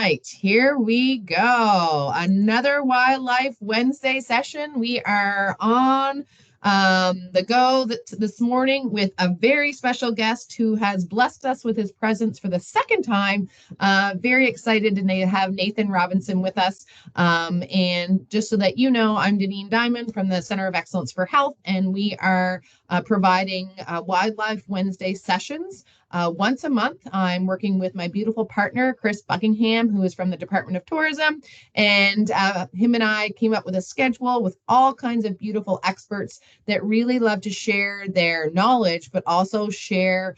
right, here we go. Another Wildlife Wednesday session. We are on the go this morning with a very special guest who has blessed us with his presence for the second time. Very excited to have Nathan Robinson with us. And just so that you know, I'm Deneen Diamond from the Center of Excellence for Health, and we are providing Wildlife Wednesday sessions. Once a month, I'm working with my beautiful partner, Chris Buckingham, who is from the Department of Tourism. And him and I came up with a schedule with all kinds of beautiful experts that really love to share their knowledge, but also share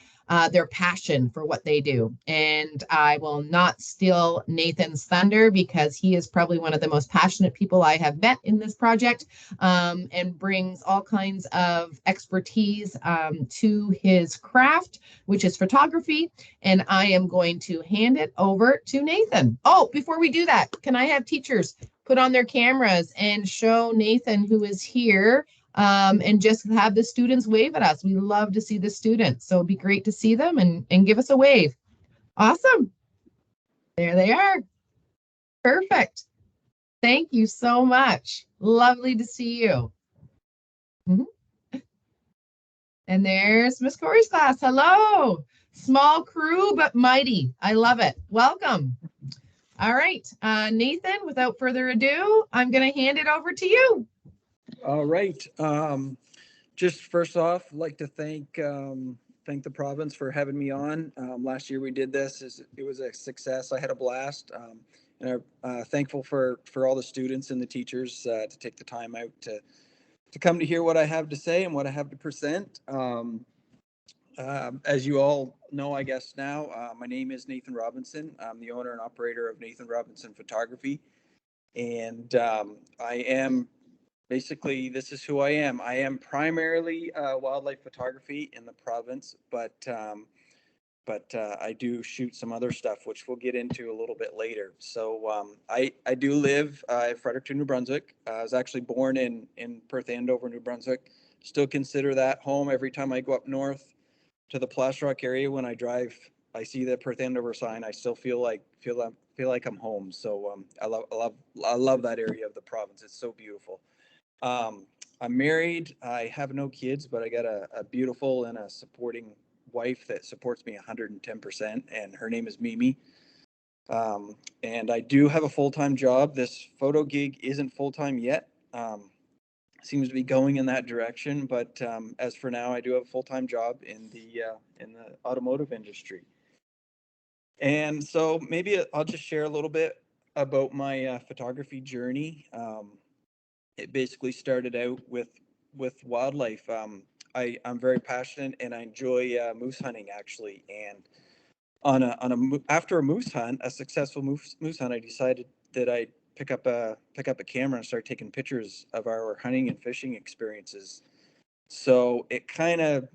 their passion for what they do. And I will not steal Nathan's thunder because he is probably one of the most passionate people I have met in this project, and brings all kinds of expertise to his craft, which is photography. And I am going to hand it over to Nathan. Oh, before we do that, can I have teachers put on their cameras and show Nathan who is here, and just have the students wave at us? We love to see the students. So it'd be great to see them and give us a wave. Awesome. There they are. Perfect. Thank you so much. Lovely to see you. Mhm. And there's Miss Corey's class. Hello. Small crew, but mighty. I love it. Welcome. All right. Nathan, without further ado, I'm going to hand it over to you. All right. Just first off, I'd like to thank the province for having me on. Last year we did this. It was a success. I had a blast. And I'm thankful for all the students and the teachers to take the time out to come to hear what I have to say and what I have to present. As you all know, I guess now, my name is Nathan Robinson. I'm the owner and operator of Nathan Robinson Photography. And I am basically, this is who I am. I am primarily wildlife photography in the province, but I do shoot some other stuff, which we'll get into a little bit later. So I do live in Fredericton, New Brunswick. I was actually born in Perth Andover, New Brunswick. Still consider that home. Every time I go up north to the Plastrock area, when I drive, I see the Perth Andover sign. I still feel like I'm home. So I love that area of the province. It's so beautiful. I'm married. I have no kids, but I got a beautiful and a supporting wife that supports me 110%, and her name is Mimi. And I do have a full-time job. This photo gig isn't full-time yet. Seems to be going in that direction, but as for now, I do have a full-time job in the automotive industry. And so maybe I'll just share a little bit about my photography journey. It basically started out with wildlife. I'm very passionate and I enjoy moose hunting actually. And after a moose hunt, a successful moose hunt, I decided that I'd pick up a camera and start taking pictures of our hunting and fishing experiences. So it kind of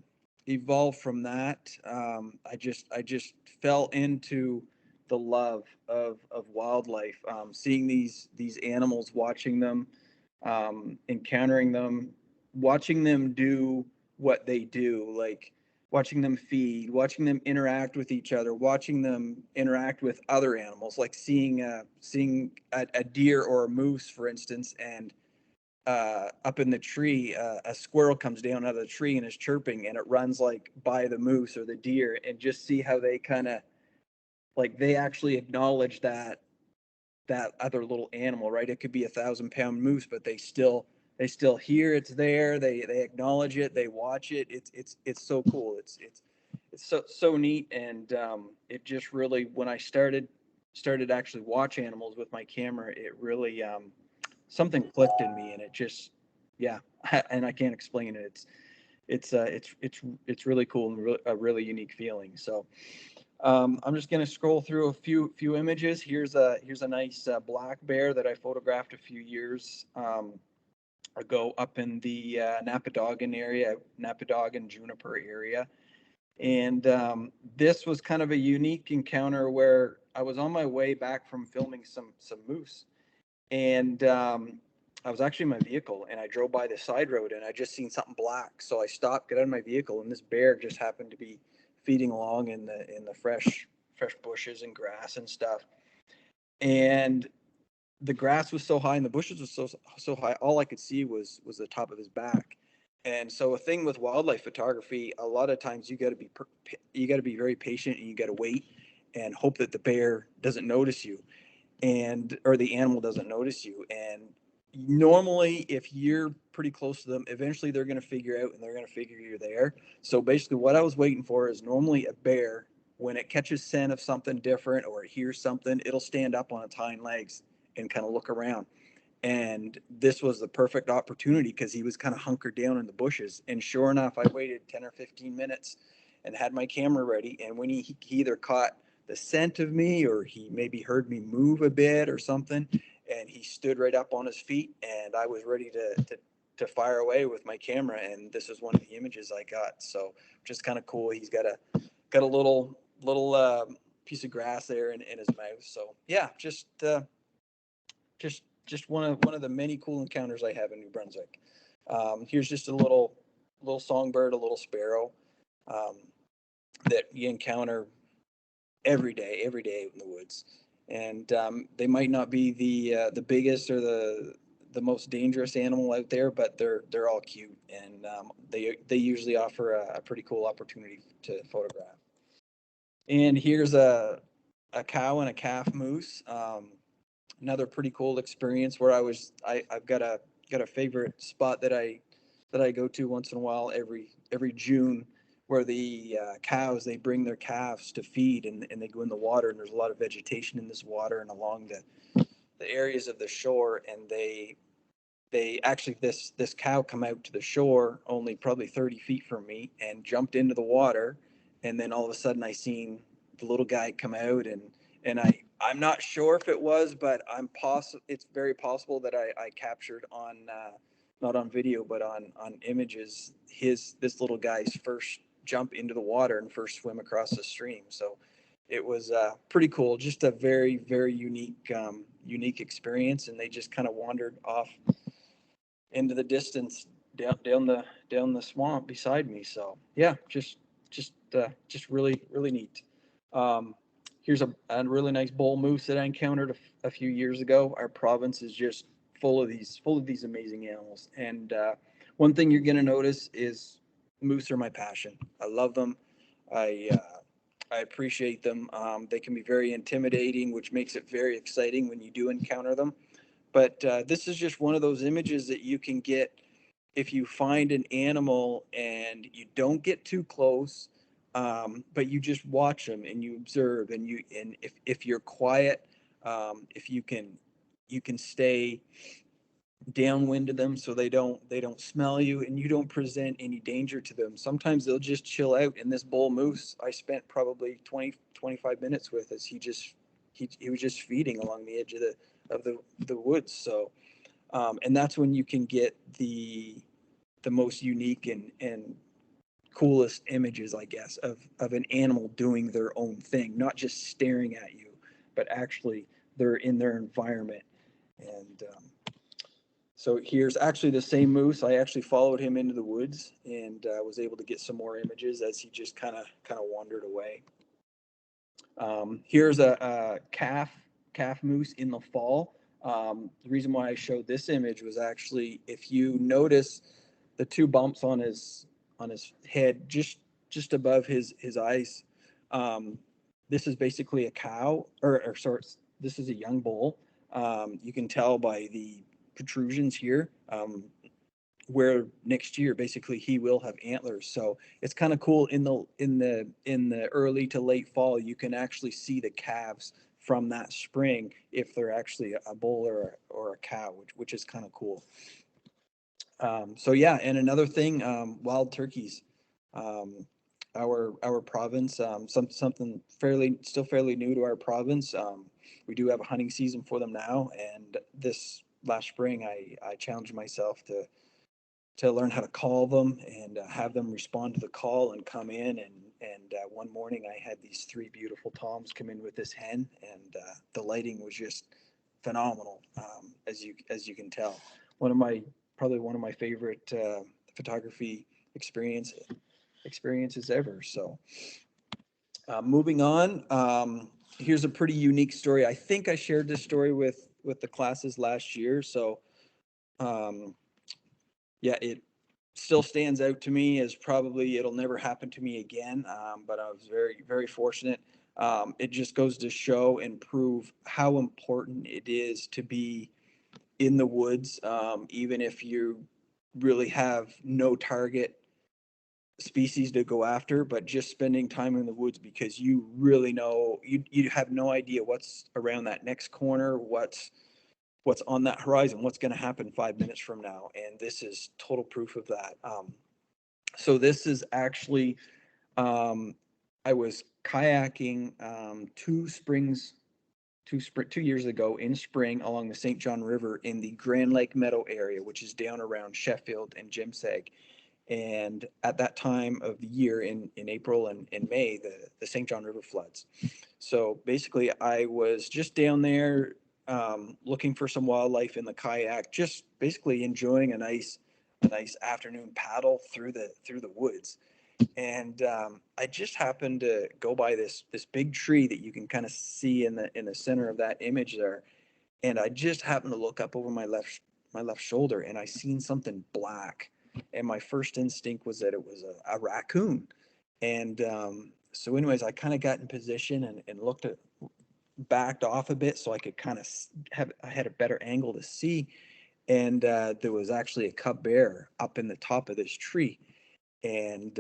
evolved from that. I just fell into the love of wildlife, seeing these animals, watching them, encountering them, watching them do what they do, like watching them feed, watching them interact with each other, watching them interact with other animals, like seeing a deer or a moose, for instance, and up in the tree, a squirrel comes down out of the tree and is chirping, and it runs like by the moose or the deer, and just see how they kind of like they actually acknowledge that other little animal, right? It could be 1,000-pound moose, but they still hear it's there. They acknowledge it. They watch it. It's so cool. It's so neat. And it just really, when I started actually watch animals with my camera, it really something clicked in me, and it just, yeah, and I can't explain it. It's really cool and a really unique feeling. So I'm just going to scroll through a few images. Here's a nice black bear that I photographed a few years ago up in the Napadogan Juniper area. And this was kind of a unique encounter where I was on my way back from filming some moose, and I was actually in my vehicle, and I drove by the side road, and I just seen something black. So I stopped, got out of my vehicle, and this bear just happened to be feeding along in the fresh bushes and grass and stuff. and the grass was so high and the bushes was so high. All I could see was the top of his back. And so a thing with wildlife photography, a lot of times you got to be very patient, and you got to wait and hope that the bear doesn't notice you, and or the animal doesn't notice you. And normally if you're pretty close to them, eventually they're going to figure out, and they're going to figure you're there. So basically what I was waiting for is, normally a bear, when it catches scent of something different or it hears something, it'll stand up on its hind legs and kind of look around. And this was the perfect opportunity because he was kind of hunkered down in the bushes. And sure enough, I waited 10 or 15 minutes and had my camera ready. And when he either caught the scent of me, or he maybe heard me move a bit or something, and he stood right up on his feet, and I was ready to fire away with my camera. And this is one of the images I got. So just kind of cool. He's got a little piece of grass there in his mouth. So yeah, just one of the many cool encounters I have in New Brunswick. Here's just a little songbird, a little sparrow, um, that you encounter every day in the woods. And they might not be the biggest or the most dangerous animal out there, but they're all cute, and they usually offer a pretty cool opportunity to photograph. And here's a cow and a calf moose. Another pretty cool experience where I've got a favorite spot that I go to once in a while every June, where the cows, they bring their calves to feed, and they go in the water, and there's a lot of vegetation in this water and along the areas of the shore. And they actually, this cow come out to the shore only probably 30 feet from me and jumped into the water. And then all of a sudden I seen the little guy come out, and I'm not sure if it was, but it's very possible that I captured on not on video but on images, this little guy's first jump into the water and first swim across the stream. So it was pretty cool, just a very, very unique experience. And they just kind of wandered off into the distance, down the swamp beside me. So yeah, just really neat. Um, Here's a really nice bull moose that I encountered a few years ago. Our province is just full of these amazing animals. And one thing you're gonna notice is moose are my passion. I love them. I appreciate them. They can be very intimidating, which makes it very exciting when you do encounter them. But this is just one of those images that you can get if you find an animal and you don't get too close, but you just watch them and you observe, and if you're quiet, if you can stay downwind of them so they don't smell you, and you don't present any danger to them. Sometimes they'll just chill out. And this bull moose I spent probably 25 minutes with, as he was just feeding along the edge of the woods. So and that's when you can get the most unique and coolest images, I guess, of an animal doing their own thing, not just staring at you, but actually they're in their environment. And so here's actually the same moose. I actually followed him into the woods, and was able to get some more images as he just kind of wandered away. Here's a calf moose in the fall. The reason why I showed this image was, actually, if you notice the two bumps on his head, just above his eyes, um, this is basically a cow, or sorry, this is a young bull. You can tell by the protrusions here, where next year basically he will have antlers. So it's kind of cool. In the early to late fall, you can actually see the calves from that spring, if they're actually a bull or a cow, which is kind of cool. So yeah, and another thing, wild turkeys. Um, our province, something fairly new to our province. We do have a hunting season for them now, and this last spring I challenged myself to learn how to call them, and have them respond to the call and come in. And one morning I had these three beautiful toms come in with this hen, and the lighting was just phenomenal, as you can tell. One of my Probably one of my favorite photography experiences ever. So moving on. here's a pretty unique story. I think I shared this story with the classes last year. So um, yeah, it still stands out to me as probably it'll never happen to me again. But I was very, very fortunate. It just goes to show and prove how important it is to be in the woods, even if you really have no target species to go after, but just spending time in the woods because you really know you have no idea what's around that next corner, what's on that horizon, what's going to happen 5 minutes from now, and this is total proof of that. So this is actually I was kayaking 2 years ago in spring along the St. John River in the Grand Lake Meadow area, which is down around Sheffield and Jimsag. And at that time of the year in April and in May, the St. John River floods. So basically, I was just down there looking for some wildlife in the kayak, just basically enjoying a nice afternoon paddle through the woods. And I just happened to go by this big tree that you can kind of see in the center of that image there, and I just happened to look up over my left shoulder, and I seen something black, and my first instinct was that it was a raccoon. And so, anyways, I kind of got in position and looked at backed off a bit so I could kind of I had a better angle to see, and there was actually a cub bear up in the top of this tree, and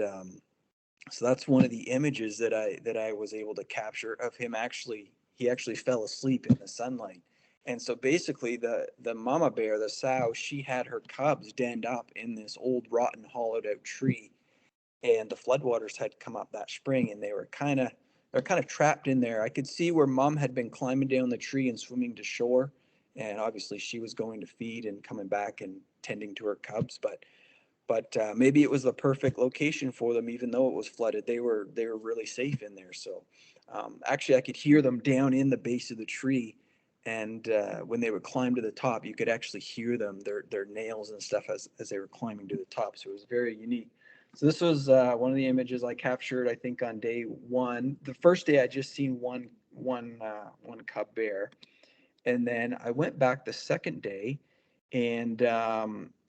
so that's one of the images that I was able to capture of him. Actually, he actually fell asleep in the sunlight. And so basically the mama bear, the sow, she had her cubs denned up in this old rotten hollowed out tree, and the floodwaters had come up that spring, and they're kind of trapped in there. I could see where mom had been climbing down the tree and swimming to shore, and obviously she was going to feed and coming back and tending to her cubs, but maybe it was the perfect location for them, even though it was flooded. They were really safe in there. So actually, I could hear them down in the base of the tree, and when they would climb to the top, you could actually hear them, their nails and stuff as they were climbing to the top. So it was very unique. So this was one of the images I captured, I think, on day one. The first day I just seen one cub bear, and then I went back the second day, and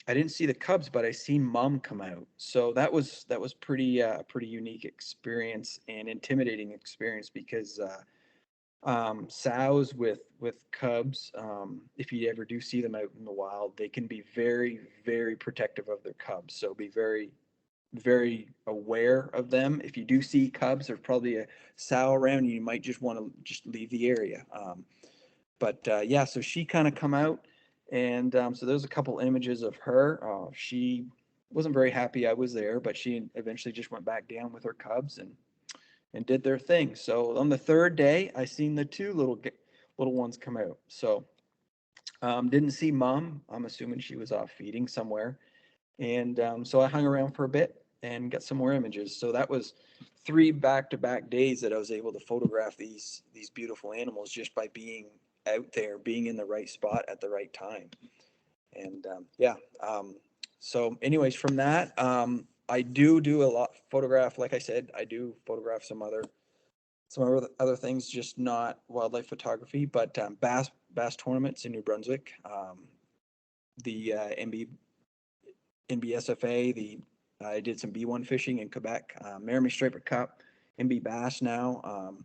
I didn't see the cubs, but I seen mom come out. So that was pretty unique experience and intimidating experience because sows with cubs, if you ever do see them out in the wild, they can be very, very protective of their cubs. So be very, very aware of them. If you do see cubs, there's probably a sow around, you might just want to just leave the area. But yeah, so she kind of come out, and so there's a couple images of her. She wasn't very happy I was there, but she eventually just went back down with her cubs and did their thing. So on the third day, I seen the two little ones come out. So didn't see mom. I'm assuming she was off feeding somewhere, and so I hung around for a bit and got some more images. So that was 3 back-to-back days that I was able to photograph these beautiful animals just by being out there, being in the right spot at the right time. And yeah, so anyways, from that, I do a lot photograph. Like I said, I do photograph some other things, just not wildlife photography, but bass tournaments in New Brunswick, the NBSFA. I did some B1 fishing in Quebec, Maramie Striper Cup, NB Bass now.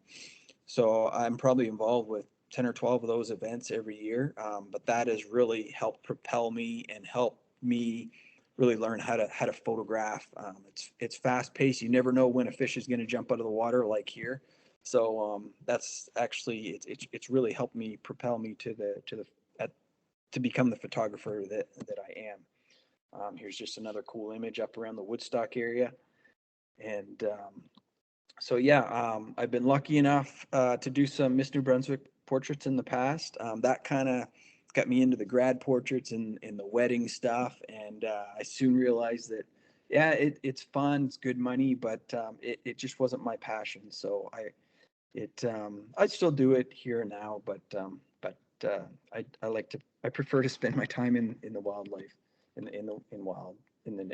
So I'm probably involved with 10 or 12 of those events every year. But that has really helped propel me and help me really learn how to photograph. It's fast paced. You never know when a fish is going to jump out of the water, like here. So that's actually it's really helped me propel me to become the photographer that I am. Here's just another cool image up around the Woodstock area. And so, yeah, I've been lucky enough to do some Miss New Brunswick portraits in the past. That kind of got me into the grad portraits and the wedding stuff. And I soon realized that, yeah, it's fun, it's good money, but it just wasn't my passion. So I still do it here and now, but I prefer to spend my time in the wildlife, in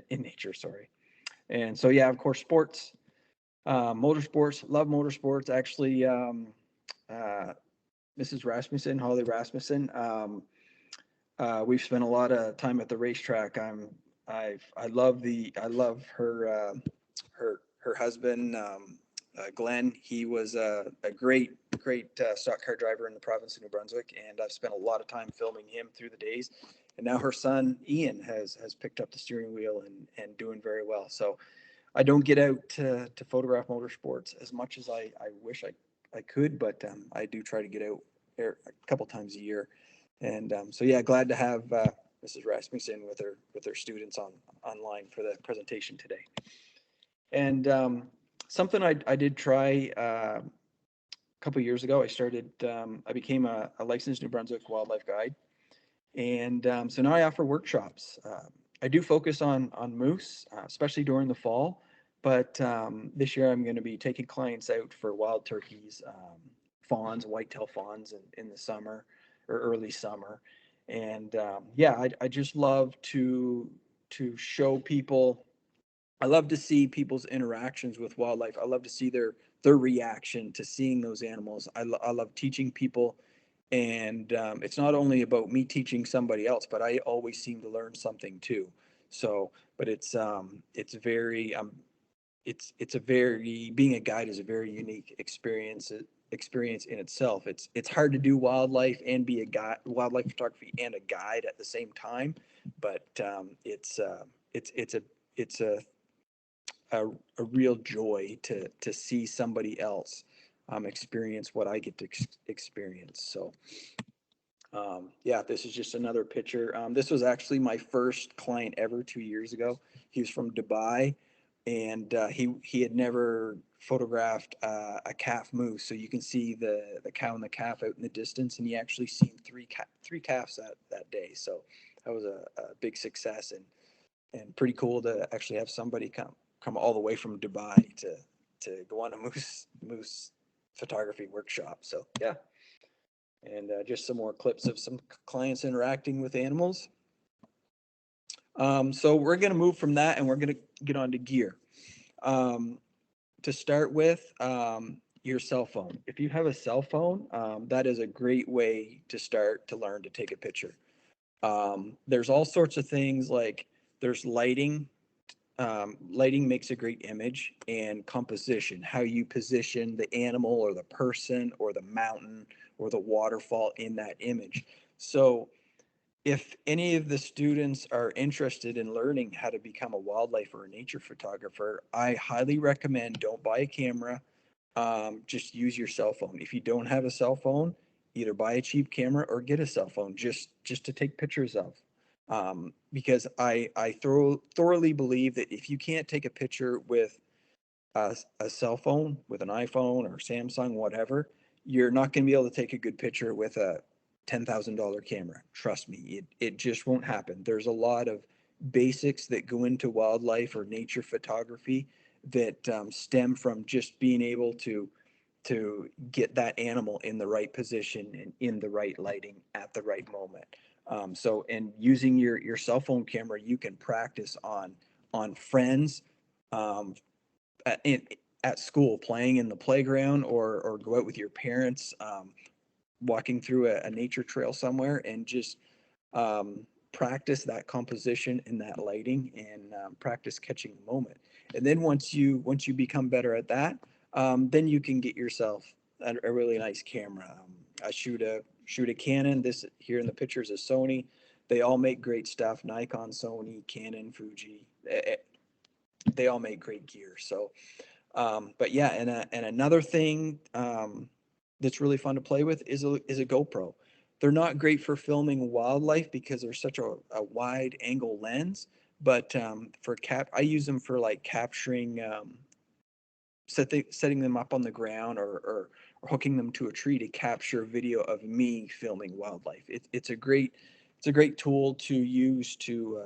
nature, sorry. And so, yeah, of course, sports, motorsports, love motorsports. Actually, Mrs. Rasmussen, Holly Rasmussen. We've spent a lot of time at the racetrack. I love her, her husband, Glenn. He was a great stock car driver in the province of New Brunswick, and I've spent a lot of time filming him through the days. And now her son Ian has picked up the steering wheel and doing very well. So I don't get out to photograph motorsports as much as I wish I could, but I do try to get out there a couple times a year. And so yeah, glad to have Mrs. Rasmussen with her students online for the presentation today. And something I did try a couple years ago. I became a licensed New Brunswick wildlife guide, and so now I offer workshops. I do focus on moose, especially during the fall. But this year I'm going to be taking clients out for wild turkeys, fawns, whitetail fawns in the summer or early summer. And yeah, I just love to show people. I love to see people's interactions with wildlife. I love to see their reaction to seeing those animals. I love teaching people, and it's not only about me teaching somebody else, but I always seem to learn something too. So, but it's very it's a very being a guide is a very unique experience in itself. It's hard to do wildlife and be a guide, wildlife photography and a guide at the same time, but it's a real joy to see somebody else experience what I get to experience. So yeah, this is just another picture. This was actually my first client ever 2 years ago. He was from Dubai, and he had never photographed a calf moose. So you can see the cow and the calf out in the distance, and he actually seen three calves that day. So that was a big success, and pretty cool to actually have somebody come all the way from Dubai to go on a moose photography workshop. So yeah, and just some more clips of some clients interacting with animals. So we're going to move from that, and we're going to get on to gear. To start with, your cell phone. If you have a cell phone, that is a great way to start to learn to take a picture. There's all sorts of things like there's lighting. Lighting makes a great image, and composition, how you position the animal or the person or the mountain or the waterfall in that image. So if any of the students are interested in learning how to become a wildlife or a nature photographer, I highly recommend don't buy a camera. Just use your cell phone. If you don't have a cell phone, either buy a cheap camera or get a cell phone just to take pictures of. Because I thoroughly believe that if you can't take a picture with a cell phone, with an iPhone or Samsung, whatever, you're not going to be able to take a good picture with a $10,000 camera. Trust me, it just won't happen. There's a lot of basics that go into wildlife or nature photography that stem from just being able to get that animal in the right position and in the right lighting at the right moment. So, and using your cell phone camera, you can practice on friends, um, in, at school, playing in the playground, or go out with your parents, walking through a nature trail somewhere, and just practice that composition and that lighting, and practice catching the moment. And then once you become better at that, then you can get yourself a really nice camera. I shoot a Canon. This here in the pictures is Sony. They all make great stuff. Nikon, Sony, Canon, Fuji. They all make great gear. So but yeah, and another thing that's really fun to play with is a GoPro. They're not great for filming wildlife because they're such a wide angle lens, but I use them for like capturing, setting them up on the ground, or hooking them to a tree to capture video of me filming wildlife. It's a great tool to use to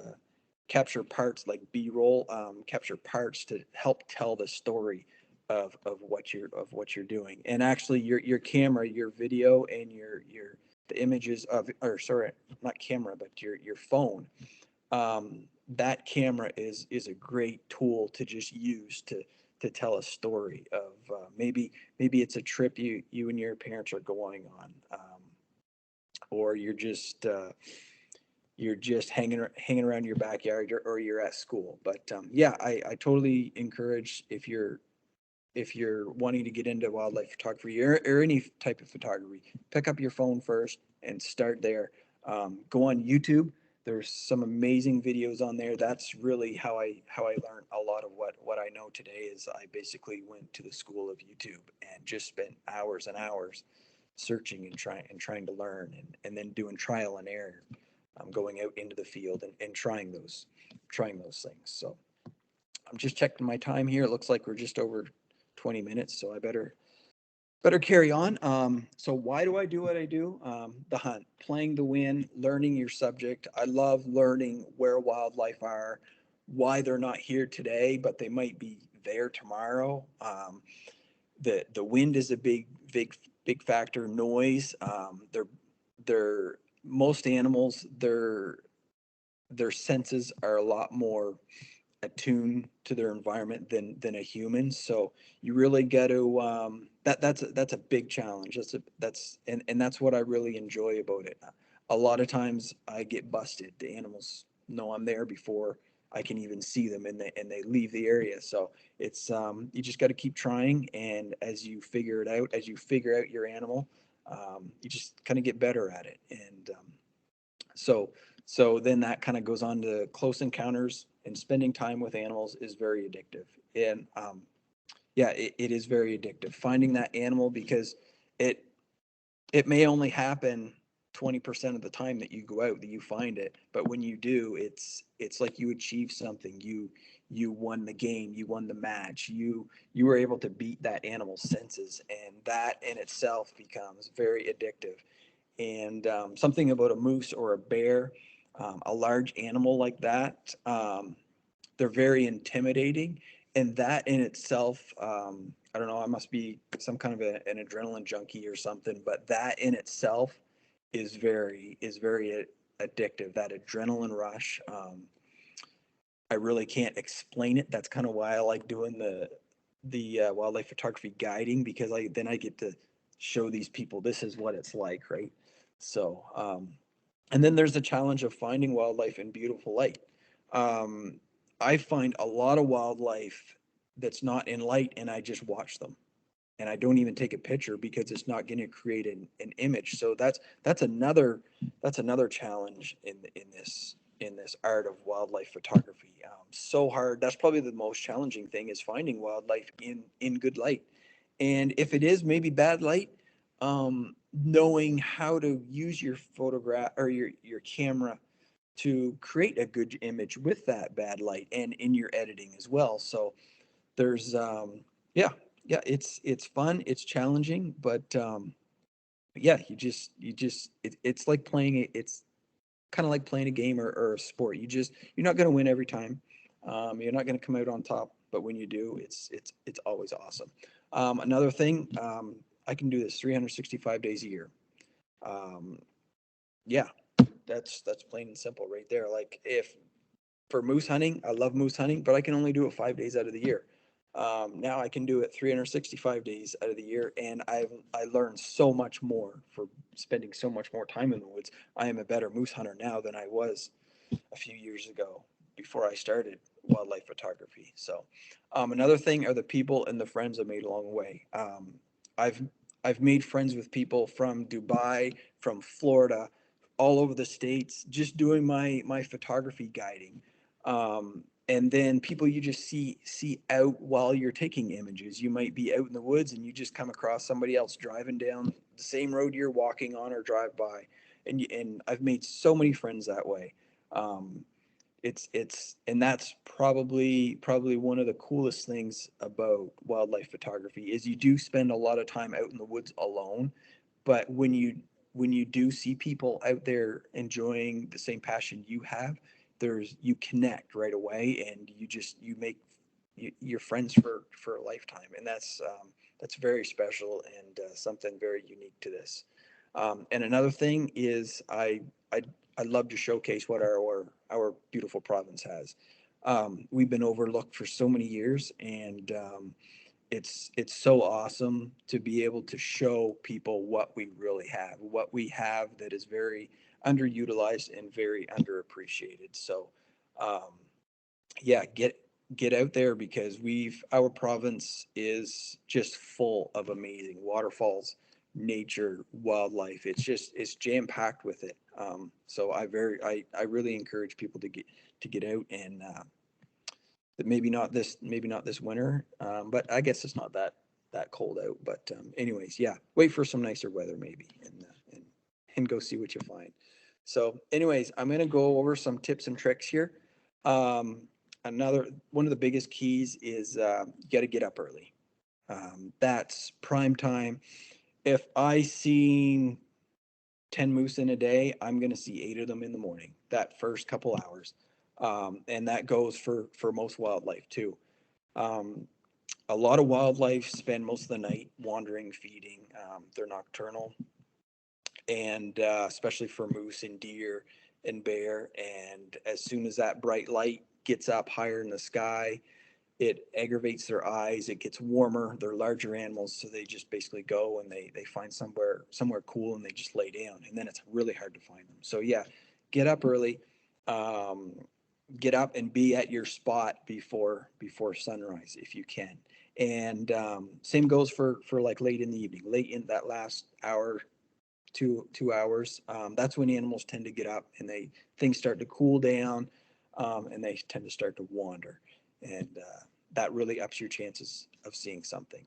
capture parts like B-roll, capture parts to help tell the story of what you're doing. And actually, your camera, your video, and your the images of, or sorry, not camera, but your phone. That camera is a great tool to just use tell a story of maybe it's a trip you and your parents are going on, or you're just hanging around your backyard, or you're at school. But yeah, I totally encourage, if you're wanting to get into wildlife photography, or any type of photography, pick up your phone first and start there. Go on YouTube. There's some amazing videos on there. That's really how I learned a lot of what I know today. Is I basically went to the school of YouTube and just spent hours and hours searching and trying to learn, and then doing trial and error, going out into the field and trying those things. So I'm just checking my time here. It looks like we're just over 20 minutes, so I better carry on. So why do I do what I do? The hunt, playing the win, learning your subject. I love learning where wildlife are, why they're not here today, but they might be there tomorrow. The wind is a big factor. Noise. They're most animals, their senses are a lot more attuned to their environment than a human. So you really got to, that's a big challenge. And that's what I really enjoy about it. A lot of times I get busted. The animals know I'm there before I can even see them, and they leave the area. So it's, you just got to keep trying, and as you figure it out, as you figure out your animal, you just kind of get better at it. And so so then that kind of goes on to close encounters, and spending time with animals is very addictive. And yeah, it is very addictive. Finding that animal, because it it may only happen 20% of the time that you go out that you find it, but when you do, it's like you achieve something. You won the game, you won the match, you were able to beat that animal's senses, and that in itself becomes very addictive. And something about a moose or a bear, a large animal like that, they're very intimidating, and that in itself, I don't know, I must be some kind of an adrenaline junkie or something, but that in itself is very addictive. That adrenaline rush. I really can't explain it. That's kind of why I like doing the wildlife photography guiding, because I get to show these people this is what it's like, right? So, and then there's the challenge of finding wildlife in beautiful light. Um, I find a lot of wildlife that's not in light, and I just watch them, and I don't even take a picture because it's not going to create an image. So that's another challenge in this art of wildlife photography. So hard. That's probably the most challenging thing, is finding wildlife in good light. And if it is maybe bad light, knowing how to use your photograph or your camera to create a good image with that bad light, and in your editing as well. So there's yeah, yeah, it's fun, it's challenging, but yeah, it's like it's kind of like playing a game, or a sport. You're not going to win every time. You're not going to come out on top, but when you do, it's always awesome. Another thing, I can do this 365 days a year. Um, yeah, that's plain and simple right there. Like, if for moose hunting, I love moose hunting, but I can only do it 5 days out of the year. Now I can do it 365 days out of the year, and I learned so much more for spending so much more time in the woods. I am a better moose hunter now than I was a few years ago, before I started wildlife photography. So, another thing are the people and the friends I made along the way. I've I've made friends with people from Dubai, from Florida, all over the states, just doing my photography guiding. And then people you just see out while you're taking images. You might be out in the woods, and you just come across somebody else driving down the same road you're walking on, or drive by, and I've made so many friends that way. Um, and that's probably one of the coolest things about wildlife photography, is you do spend a lot of time out in the woods alone, but when you do see people out there enjoying the same passion you have, you connect right away, and you make your friends for a lifetime. And that's very special, and something very unique to this. And another thing is, I love to showcase what our beautiful province has. We've been overlooked for so many years, and it's so awesome to be able to show people what we have that is very underutilized and very underappreciated. So, um, yeah, get out there, because our province is just full of amazing waterfalls, nature, wildlife. It's jam packed with it. So I really encourage people to get out, and maybe not this winter, but I guess it's not that cold out. But anyways, yeah, wait for some nicer weather maybe, and go see what you find. So anyways, I'm gonna go over some tips and tricks here. Um, Another one of the biggest keys is you got to get up early. That's prime time. If I see 10 moose in a day, I'm going to see 8 of them in the morning, that first couple hours. And that goes for most wildlife too. Um, a lot of wildlife spend most of the night wandering, feeding. They're nocturnal, and especially for moose and deer and bear. And as soon as that bright light gets up higher in the sky, it aggravates their eyes. It gets warmer. They're larger animals, so they just basically go and they find somewhere cool, and they just lay down. And then it's really hard to find them. So yeah, get up early. Um, get up and be at your spot before sunrise if you can. And same goes for like late in the evening, late in that last hour, 2 hours. That's when animals tend to get up, and things start to cool down, and they tend to start to wander, and that really ups your chances of seeing something.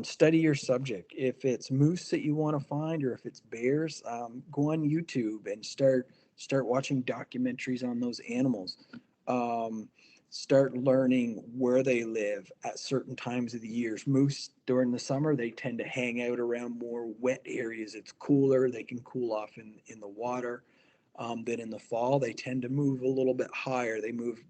Study your subject. If it's moose that you want to find, or if it's bears, go on YouTube and start watching documentaries on those animals. Um, Start learning where they live at certain times of the years. Moose during the summer, they tend to hang out around more wet areas. It's cooler. They can cool off in the water. Then in the fall, they tend to move a little bit higher. They move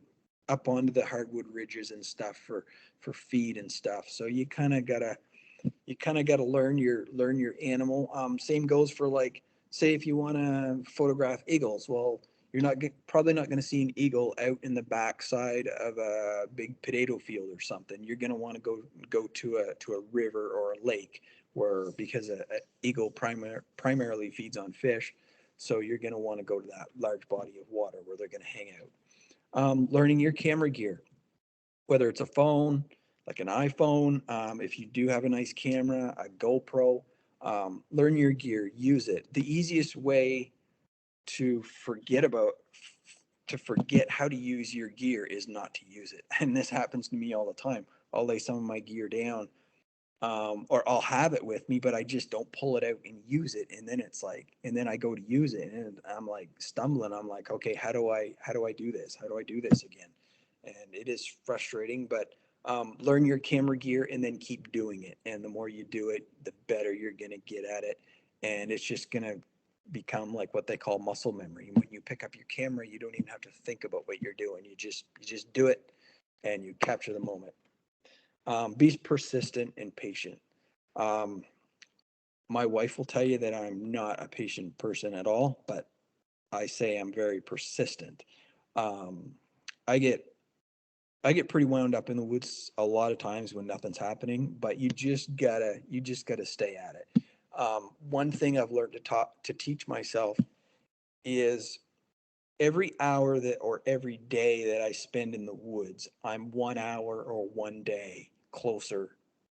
up onto the hardwood ridges and stuff for feed and stuff. So you kind of got to learn your animal. Same goes for, like, say if you want to photograph eagles. Well, you're probably not going to see an eagle out in the backside of a big potato field or something. You're going to want to go to a river or a lake, where, because a eagle primarily feeds on fish, so you're going to want to go to that large body of water where they're going to hang out. Learning your camera gear, whether it's a phone, like an iPhone, if you do have a nice camera, a GoPro, learn your gear, use it. The easiest way to forget about to forget how to use your gear is not to use it. And this happens to me all the time. I'll lay some of my gear down, or I'll have it with me, but I just don't pull it out and use it. And then it's like, and then I go to use it, and I'm like stumbling. I'm like, okay, how do I do this? How do I do this again? And it is frustrating, but learn your camera gear and then keep doing it. And the more you do it, the better you're going to get at it. And it's just going to become like what they call muscle memory. When you pick up your camera, you don't even have to think about what you're doing. You just do it, and you capture the moment. Be persistent and patient. Um, my wife will tell you that I'm not a patient person at all, but I say I'm very persistent. Um, I get I get pretty wound up in the woods a lot of times when nothing's happening, but you just gotta stay at it. One thing I've learned to teach myself is every hour that or every day that I spend in the woods, I'm 1 hour or one day closer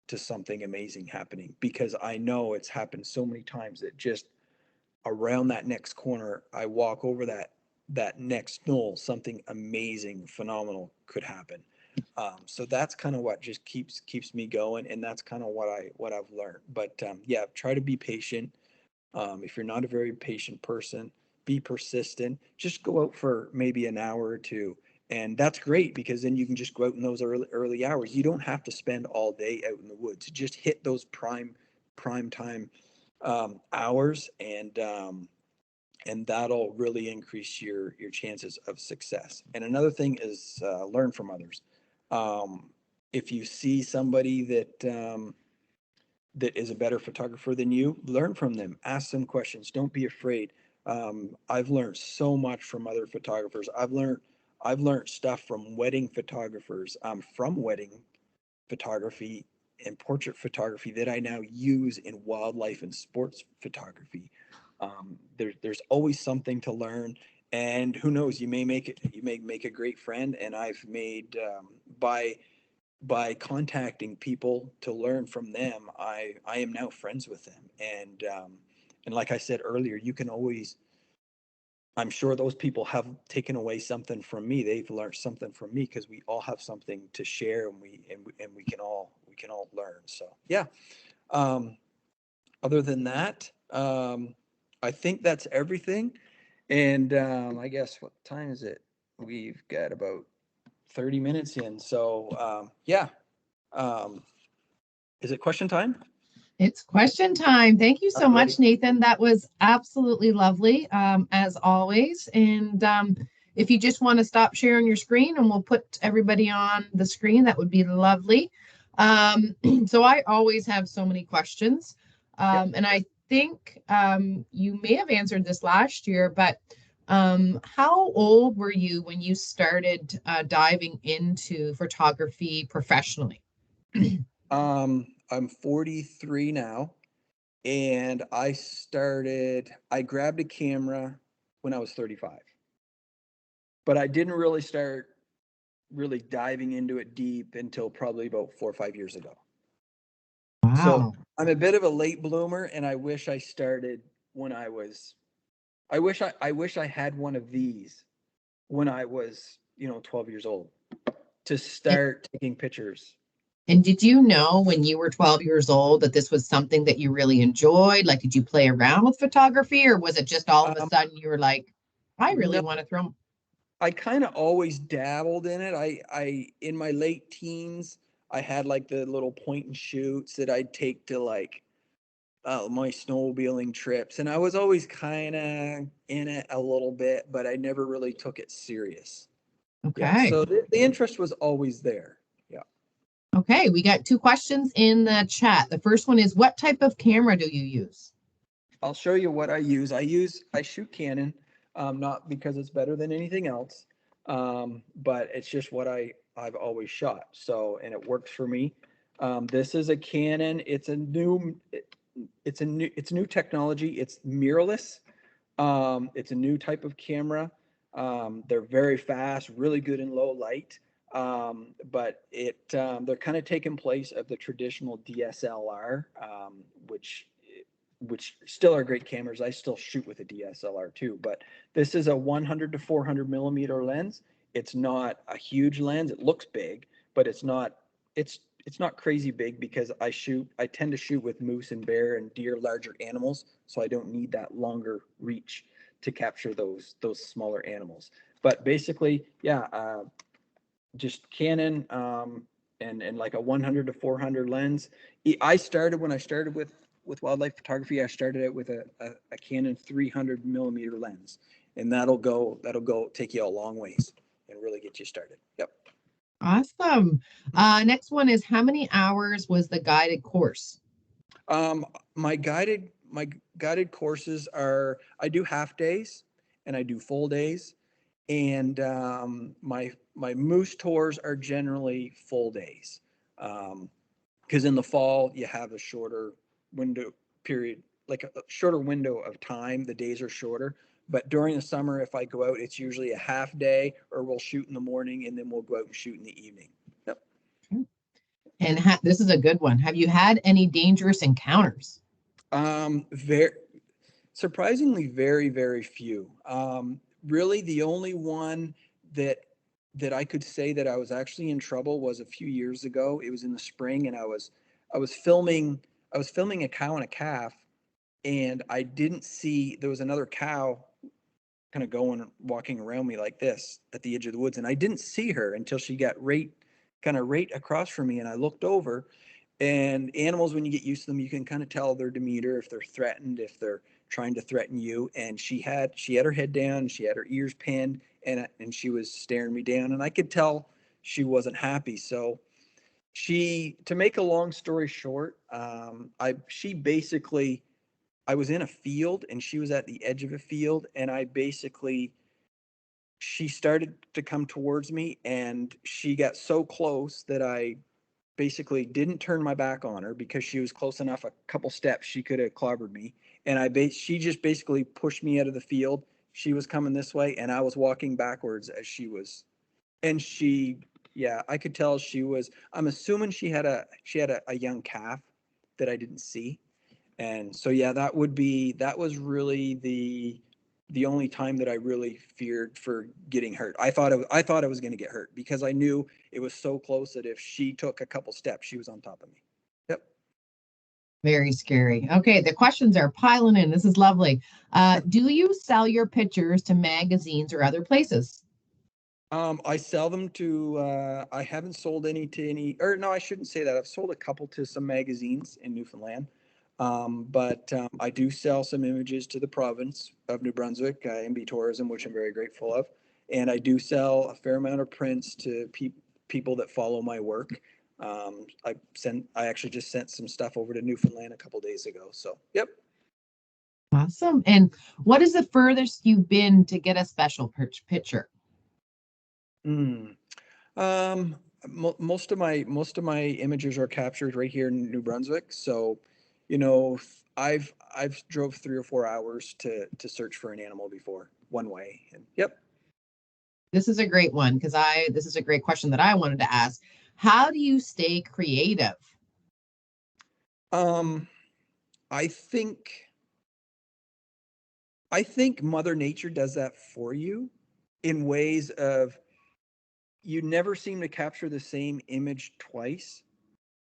to something amazing happening, because I know it's happened so many times that just around that next corner, I walk over that next knoll, something amazing, phenomenal could happen. So that's kind of what just keeps me going, and that's kind of what I've learned. But yeah, try to be patient. If you're not a very patient person, be persistent. Just go out for maybe an hour or two. And that's great, because then you can just go out in those early hours. You don't have to spend all day out in the woods. Just hit those prime time hours, and that'll really increase your chances of success. And another thing is learn from others. Um, if you see somebody that is a better photographer than you, learn from them, ask them questions, don't be afraid. I've learned so much from other photographers. I've learned stuff from wedding photographers, from wedding photography and portrait photography that I now use in wildlife and sports photography. There's always something to learn, and who knows, you may make a great friend. And I've made, by contacting people to learn from them, I am now friends with them. And like I said earlier, you can always, I'm sure those people have taken away something from me. They've learned something from me, because we all have something to share, and we can all learn. So yeah. Um, Other than that, I think that's everything. And I guess, what time is it? We've got about 30 minutes in. So yeah. Um, is it question time? It's question time. Thank you All so right. much, Nathan. That was absolutely lovely, as always. And if you just want to stop sharing your screen and we'll put everybody on the screen, that would be lovely. So I always have so many questions. Yep. And I think you may have answered this last year, but how old were you when you started diving into photography professionally? I'm 43 now, and I grabbed a camera when I was 35, but I didn't really start really diving into it deep until probably about 4 or 5 years ago. So Wow. I'm a bit of a late bloomer, and I wish I started when I wish I had one of these when I was, 12 years old, to start taking pictures. And did you know when you were 12 years old that this was something that you really enjoyed? Like, did you play around with photography, or was it just all of a Um, sudden you were like, I really no, want to throw? I kind of always dabbled in it. In my late teens, I had like the little point and shoots that I'd take to like my snowmobiling trips, and I was always kind of in it a little bit, but I never really took it serious. Yeah, Okay. so the interest was always there. Yeah. Okay. We got two questions in the chat. The first one is, what type of camera do you use? I'll show you what I use. I shoot Canon, not because it's better than anything else, but it's just what I've always shot. So, and it works for me. This is a Canon. It's new technology. It's mirrorless. It's a new type of camera. They're very fast, really good in low light. But they're kind of taking place of the traditional DSLR, which still are great cameras. I still shoot with a DSLR too, but this is a 100 to 400 millimeter lens. It's not a huge lens. It looks big, but it's not crazy big, because I tend to shoot with moose and bear and deer, larger animals, so I don't need that longer reach to capture those smaller animals. But basically, yeah, just Canon, and like a 100 to 400 lens. I started when I started with wildlife photography. I started out with a Canon 300 millimeter lens, and that'll go take you a long ways and really get you started. Yep. Awesome. Next one is, how many hours was the guided course? Um, my guided courses are, I do half days and I do full days, and my moose tours are generally full days. Because in the fall you have a shorter window period, like a shorter window of time. The days are shorter. But during the summer, if I go out, it's usually a half day, or we'll shoot in the morning and then we'll go out and shoot in the evening. Yep. And this is a good one. Have you had any dangerous encounters? Very surprisingly, very, very few. Really, the only one that I could say that I was actually in trouble was a few years ago. It was in the spring, and I was filming I was filming a cow and a calf, and I didn't see there was another cow kind of going walking around me like this at the edge of the woods, and I didn't see her until she got right across from me, and I looked over. And animals, when you get used to them, you can kind of tell their demeanor, if they're threatened, if they're trying to threaten you. And she had her head down, she had her ears pinned, and she was staring me down, and I could tell she wasn't happy. So to make a long story short, she basically, I was in a field and she was at the edge of a field, and I basically she started to come towards me, and she got so close that I basically didn't turn my back on her because she was close enough. A couple steps, she could have clobbered me. And she just basically pushed me out of the field. She was coming this way, and I was walking backwards as she was. And yeah, I could tell she was, I'm assuming she had a young calf that I didn't see. And so, yeah, that was really the only time that I really feared for getting hurt. I thought I was going to get hurt because I knew it was so close that if she took a couple steps, she was on top of me. Yep. Very scary. Okay, the questions are piling in. This is lovely. Do you sell your pictures to magazines or other places? I sell them to, I haven't sold any to any, or no, I shouldn't say that. I've sold a couple to some magazines in Newfoundland. But I do sell some images to the province of New Brunswick, MB Tourism, which I'm very grateful of. And I do sell a fair amount of prints to people that follow my work. I actually just sent some stuff over to Newfoundland a couple days ago. So, yep. Awesome. And what is the furthest you've been to get a special picture? Mm. Most of my images are captured right here in New Brunswick. So, I've drove 3 or 4 hours to search for an animal before one way. And yep. This is a great one because this is a great question that I wanted to ask. How do you stay creative? Um, I think I think Mother Nature does that for you in ways of you never seem to capture the same image twice.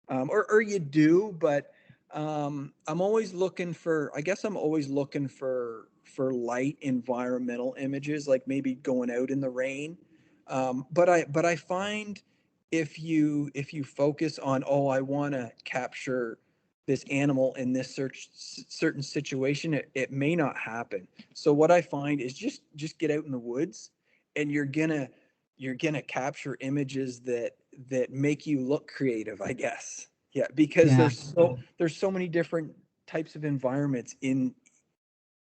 Or you do, but I'm always looking for, I guess I'm always looking for light environmental images, like maybe going out in the rain. But I find if you focus on, oh, I want to capture this animal in this certain situation, it may not happen. So what I find is just get out in the woods, and you're gonna capture images that make you look creative, I guess. Yeah, because Yeah, there's so many different types of environments in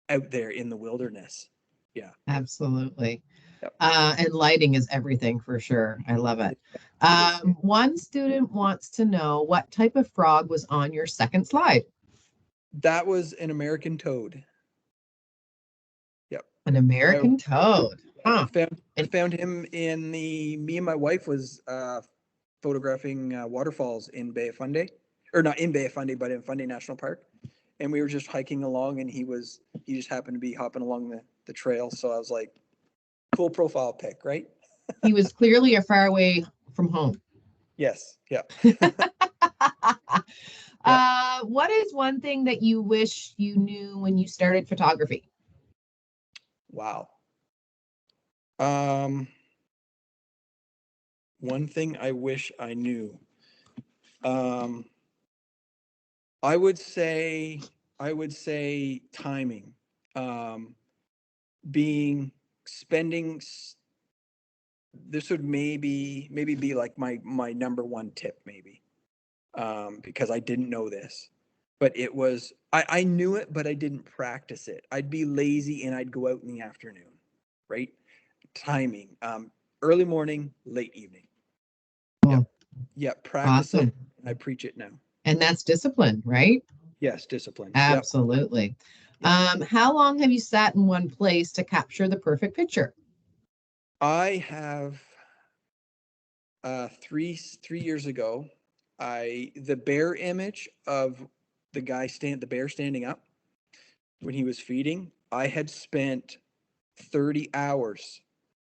out there in the wilderness. Yeah. absolutely. Yep. And lighting is everything for sure. I love it. It is. Yeah. One student wants to know what type of frog was on your second slide. That was an American toad. Yep. An I American toad. Huh. I And found him me and my wife was photographing waterfalls in Bay of Fundy, or not in Bay of Fundy, but in Fundy National Park. And we were just hiking along, and he just happened to be hopping along the trail. So I was like, cool profile pic, right? he was clearly a far away from home. Yes. Yeah. Yeah. What is one thing that you wish you knew when you started photography? Wow. Um, One thing I wish I knew. Um, I would say I would say timing. Um, being spending this would maybe be like my number one tip, maybe. Because I didn't know this. But I knew it, but I didn't practice it. I'd be lazy and I'd go out in the afternoon, right? Timing. Early morning, late evening. Yep. Oh, Yep. Practice awesome. it. I preach it now. And that's discipline, right? Yes, discipline. Yep. Absolutely. Yep. How long have you sat in one place to capture the perfect picture? I have 3 years ago, the bear image of the bear standing up when he was feeding. I had spent 30 hours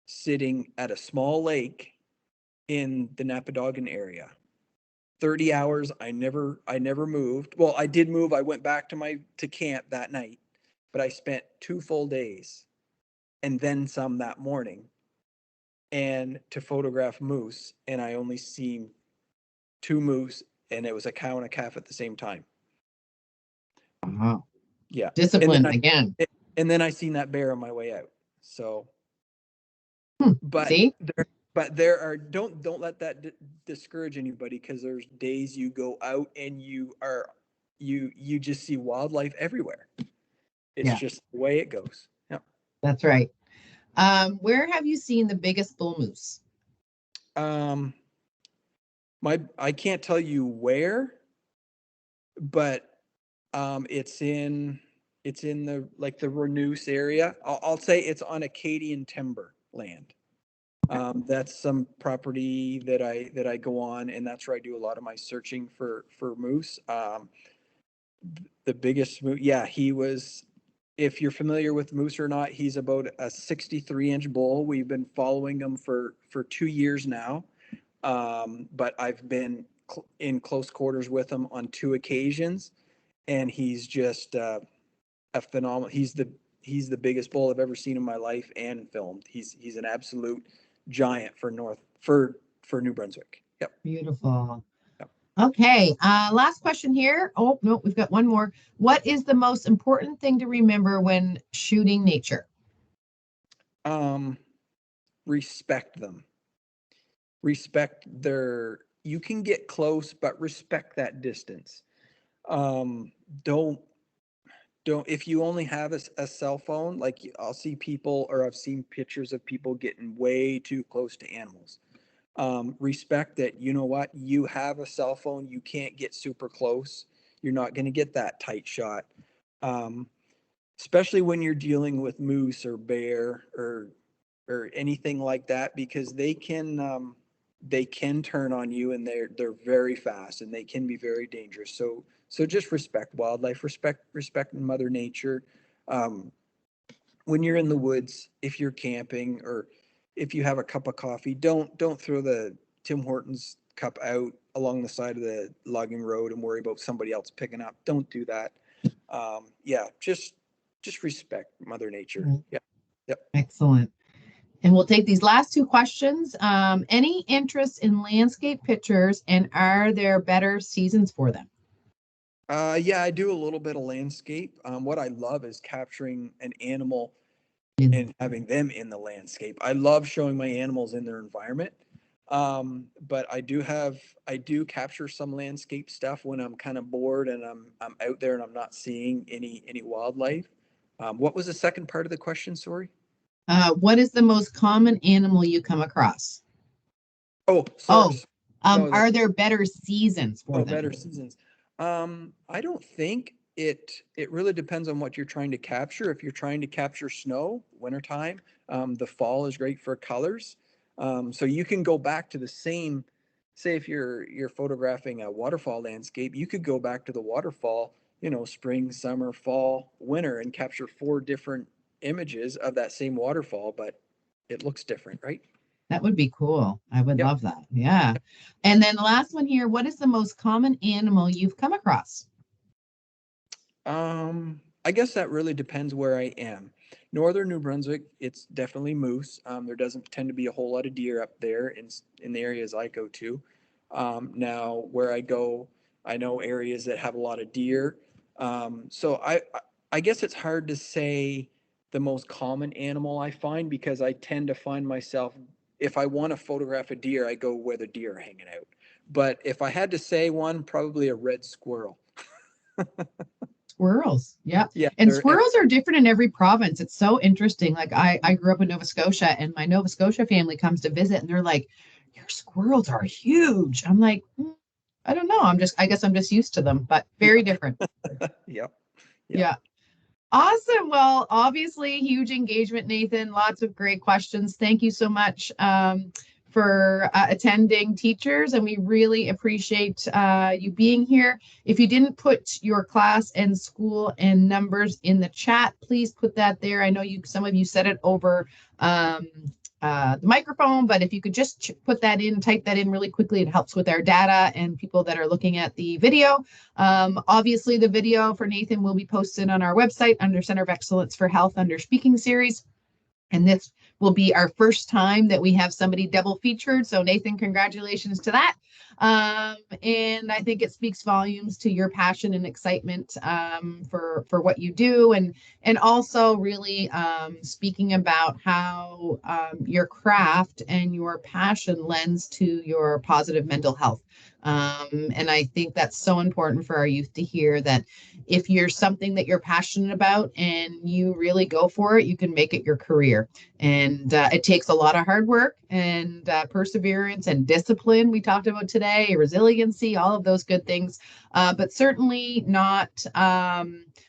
sitting at a small lake in the Napadogan area. 30 hours. I never moved. Well, I did move. I went back to camp that night, but I spent 2 full days and then some that morning and to photograph moose, and I only seen 2 moose, and it was a cow and a calf at the same time. Wow. Yeah. And then Discipline I again. and then I seen that bear on my way out. So, Hmm. but See? there are don't let that discourage anybody, because there's days you go out and you just see wildlife everywhere. It's Yeah, just the way it goes. Yeah. that's right. Where have you seen the biggest bull moose? Um, I can't tell you where, but it's in the like the Renouse area. I'll say it's on Acadian timber land. That's some property that I go on, and that's where I do a lot of my searching for moose. The biggest moose, yeah, he was. If you're familiar with moose or not, he's about a 63-inch bull. We've been following him for 2 years now, but I've been in close quarters with him on 2 occasions, and he's just a phenomenal. He's the biggest bull I've ever seen in my life and filmed. He's an absolute giant for New Brunswick. Yep. Beautiful. Yep. Okay, last question here. Oh, no, we've got one more. What is the most important thing to remember when shooting nature? Um, respect them. Respect their. You can get close, but respect that distance. Um, don't don't if you only have a cell phone, like I'll see people, or I've seen pictures of people getting way too close to animals. Respect that, you know what, you have a cell phone, you can't get super close, you're not going to get that tight shot. um, Especially when you're dealing with moose or bear or anything like that, because they can turn on you, and they're very fast, and they can be very dangerous. So just respect wildlife, respect Mother Nature. um, when you're in the woods, if you're camping, or if you have a cup of coffee, don't throw the Tim Hortons cup out along the side of the logging road and worry about somebody else picking up. Don't do that. Yeah, just respect Mother Nature. Right. Yeah. Yep. Excellent. And we'll take these last two questions. Any interest in landscape pictures, and are there better seasons for them? Yeah, I do a little bit of landscape. What I love is capturing an animal In- and having them in the landscape. I love showing my animals in their environment. But I do capture some landscape stuff when I'm kind of bored and I'm out there and I'm not seeing any wildlife. What was the second part of the question? Sorry. what is the most common animal you come across? Oh, sorry. Oh, No, are there better seasons for oh, them? better seasons. I don't think it really depends on what you're trying to capture. If you're trying to capture snow, wintertime, the fall is great for colors. So you can go back to the same, say if you're photographing a waterfall landscape, you could go back to the waterfall, spring, summer, fall, winter, and capture 4 different images of that same waterfall, but it looks different, right? That would be cool. I would Yep. love that. Yeah. And then the last one here, what is the most common animal you've come across? I guess that really depends where I am. Northern New Brunswick, it's definitely moose. There doesn't tend to be a whole lot of deer up there in the areas I go to. Now, where I go, I know areas that have a lot of deer. So I guess it's hard to say the most common animal I find, because I tend to find myself, if I want to photograph a deer, I go where the deer are hanging out. But if I had to say one, probably a red squirrel. Squirrels. Yep. Yeah, And squirrels are different in every province. It's so interesting. Like I grew up in Nova Scotia, and my Nova Scotia family comes to visit, and they're like, your squirrels are huge. I'm like, I don't know. I guess I'm just used to them, but very yeah, different. yep, yep. Yeah. Awesome. Well, obviously, huge engagement, Nathan. Lots of great questions. Thank you so much for attending, teachers, and we really appreciate you being here. If you didn't put your class and school and numbers in the chat, please put that there. I know some of you said it over um, the microphone, but if you could just put that in, type that in really quickly, it helps with our data and people that are looking at the video. Obviously, the video for Nathan will be posted on our website under Center of Excellence for Health under Speaking Series. And this will be our first time that we have somebody double featured. So, Nathan, congratulations to that. And I think it speaks volumes to your passion and excitement for what you do, and also really speaking about how your craft and your passion lends to your positive mental health. And I think that's so important for our youth to hear that if you're something that you're passionate about and you really go for it, you can make it your career. And it takes a lot of hard work and perseverance and discipline. We talked about today, resiliency, all of those good things, but certainly not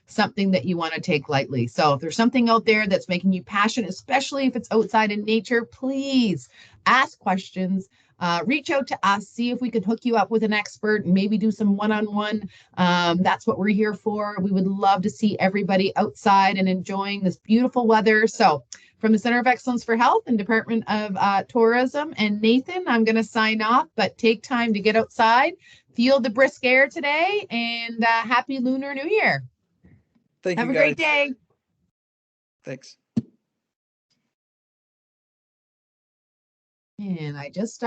something that you want to take lightly. So if there's something out there that's making you passionate, especially if it's outside in nature, please ask questions. Reach out to us, see if we can hook you up with an expert and maybe do some one-on-one. That's what we're here for. We would love to see everybody outside and enjoying this beautiful weather. So from the Center of Excellence for Health and Department of Tourism and Nathan, I'm going to sign off, but take time to get outside, feel the brisk air today, and happy Lunar New Year. Thank Have you, a guys. great day. Thanks. And I just stopped.